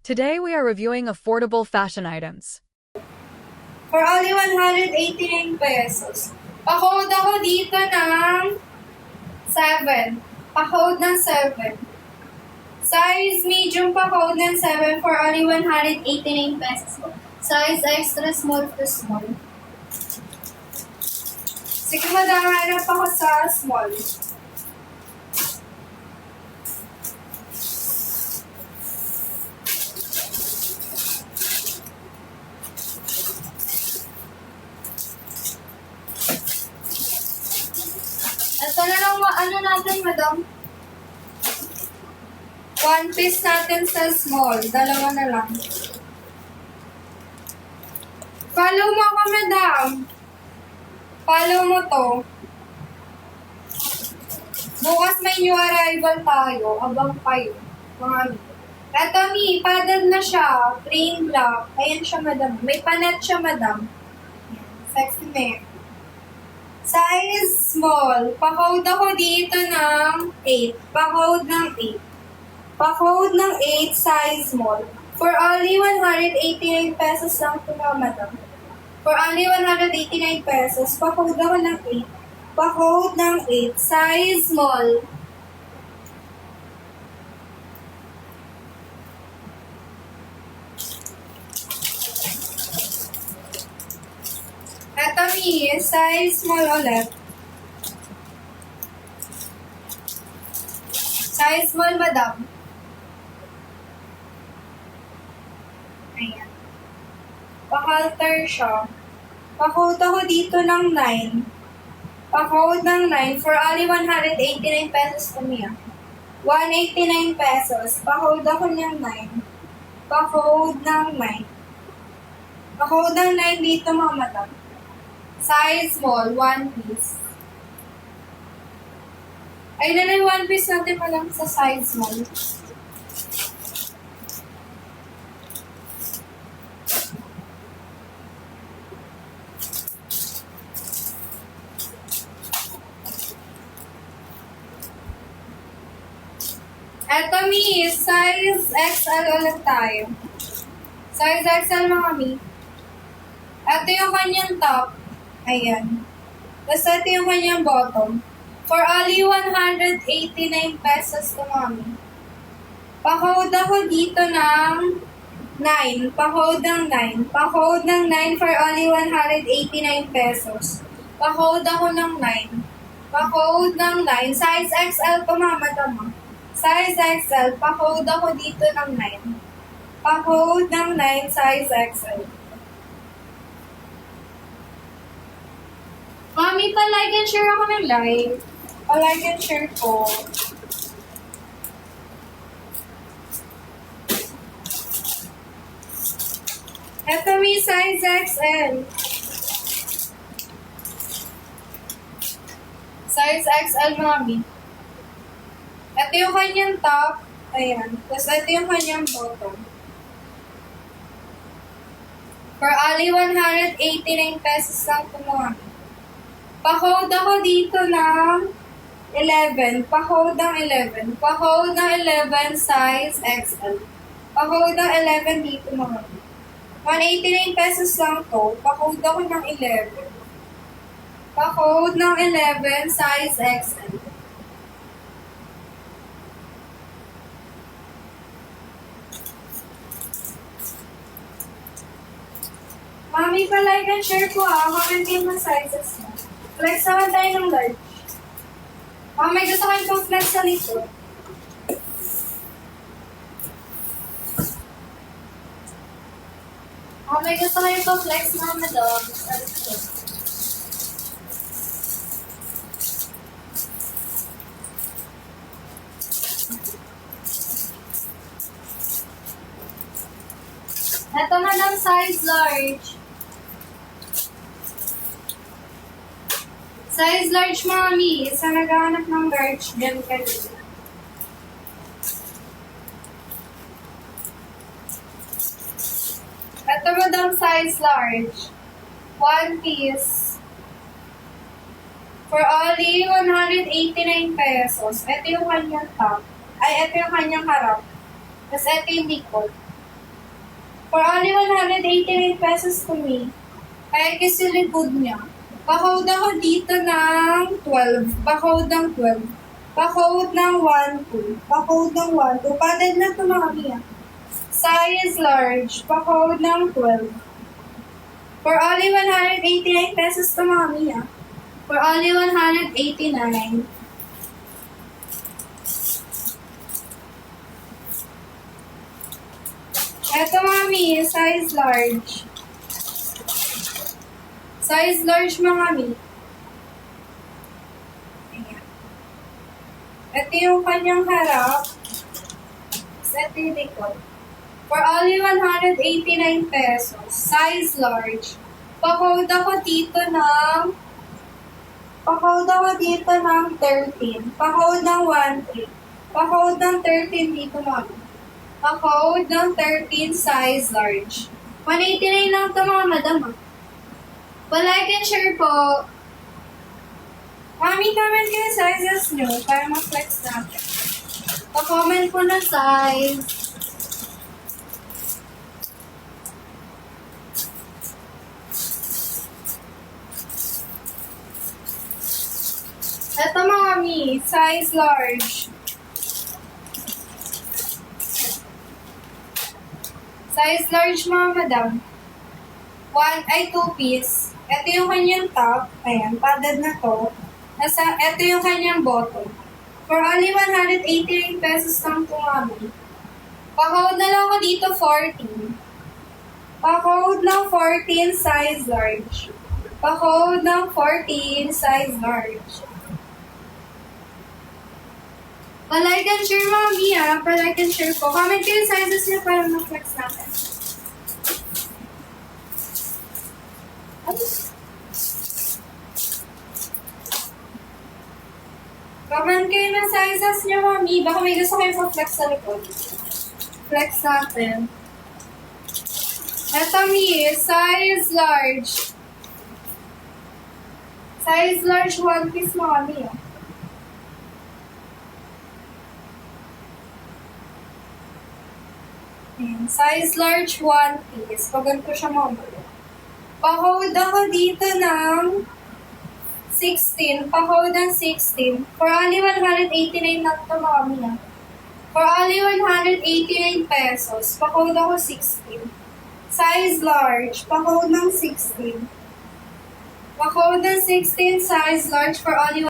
Today we are reviewing affordable fashion items. For only 189 pesos. Pa-code ako dito ng 7. Pa-code ng 7. Size medium pa-code ng 7 for only 189 pesos. Size extra small to small. Sige, maghahanap ako sa small. Ito na lang, ano natin, madam? One piece natin sa small. Dalawa na lang. Follow mo ako, madam. Follow mo to. Bukas may new arrival tayo. Abang kayo. Mga amigo. Eto, Mi. Padded na siya. Plain black. Ayan siya, madam. May panet siya, madam. Sexy neck. Size small. Pa-code ako dito ng 8. Pa-code ng 8. Pa-code ng 8, size small. For only 189 pesos lang ito na, madam. For only 189 pesos, pa-code ako ng 8. Pa-code ng 8, size small. Eto, Mi, size small ulit. Size small, madam. Ayan. Pa-halter siya. Pa-code ako dito ng 9. Pa-code ng 9 for only 189 pesos to me. 189 pesos. Pa-code ako ng 9. Pa-code ng 9. Pa-code ng 9 dito, mga madam. Size small, one piece. Ay, na yung one piece natin pa lang sa size small. Eto, Mi, size XL ulit tayo. Size XL, mga Mi. Ito yung kanyang top. Ayan. Tapos ito yung kanyang bottom. For only 189 pesos to, mami. Pa-code ako dito ng 9. Pa-code ng 9. Pa-code ng 9 for only 189 pesos. Pa-code ako ng 9. Pa-code ng 9. Size XL to, mama, tama. Size XL. Pa-code ako dito ng 9. Pa-code ng 9, size XL. Mami, pa-like and share ako ng live. Pa-like and share ko. Ito, Mi, size XL. Size XL, mami. Ito yung kanyang top. Ayan. Tapos ito yung kanyang bottom. For only 189 pesos lang ito, mami. Pa-code ako dito ng 11. Pa-code ng 11. Pa-code ng 11, size XL. Pa-code ng 11 dito, mga. 189 pesos lang to. Pa-code ako ng 11. Pa-code ng 11, size XL. Mami, pa-like and share ko comment din ng sizes mo. Flex naman tayo ng large. May gusto kayo pang flex sa likod. May gusto kayo pang flex mga madam sa likod. Ito madam, size large. Size large, mami. Isa naghahanap ng large din kanina. Ito madam, size large. One piece. For only 189 pesos. Ito yung kanyang top. Ay, ito yung kanyang harap. Tapos ito yung likod. For only 189 pesos to me. Kaya kasi likod niya. Pa-hold ako dito ng 12. Pa-hold ng 12. Pa-hold ng 1, 2. Pa-hold ng 1, 2. Padded na ito mga miya. Size large. Pa-hold ng 12. For only 189 pesos to mga miya. For only 189. Ito mami, size large. Size large mga mi. Ayan. Ito yung kanyang harap. Ito yung likod. For only 189 pesos. Size large. Pa-hold ako dito ng 13. Pa-hold ng 1, 3. Pa-hold ng 13 dito mami. Pa-hold ng 13 size large. 189 lang ito mga madam. Like and share po. Mami, comment kayo sizes nyo para ma-flex natin. Pa-comment po na size. Ito mga mi, size large. Size large mga madam. 2 piece. Ito yung kanyang top. Ayan, padded na to. Ito yung kanyang bottom. For only 189 pesos lang ito mami. Pa-hold na lang ako dito 14. Pa-hold ng 14 size large. Pa-hold ng 14 size large. Pa-like and share mami ha. Pa-like and share po. Comment kayo yung sizes niyo para ma-flex natin. Ay. Comment kayo ng sizes niyo mami. Baka may gusto kayo pa-flex sa likod. Flex natin. Ito mi, size large. Size large 1 piece mami. Size large 1 piece. Pag ganito siya mamaya. Pa-hold ako dito ng 16. Pa-hold ng 16. For only 189 na ito mami. For only 189 pesos. Pa-hold ako 16. Size large. Pa-hold ng 16. Pa-hold ng 16 size large for only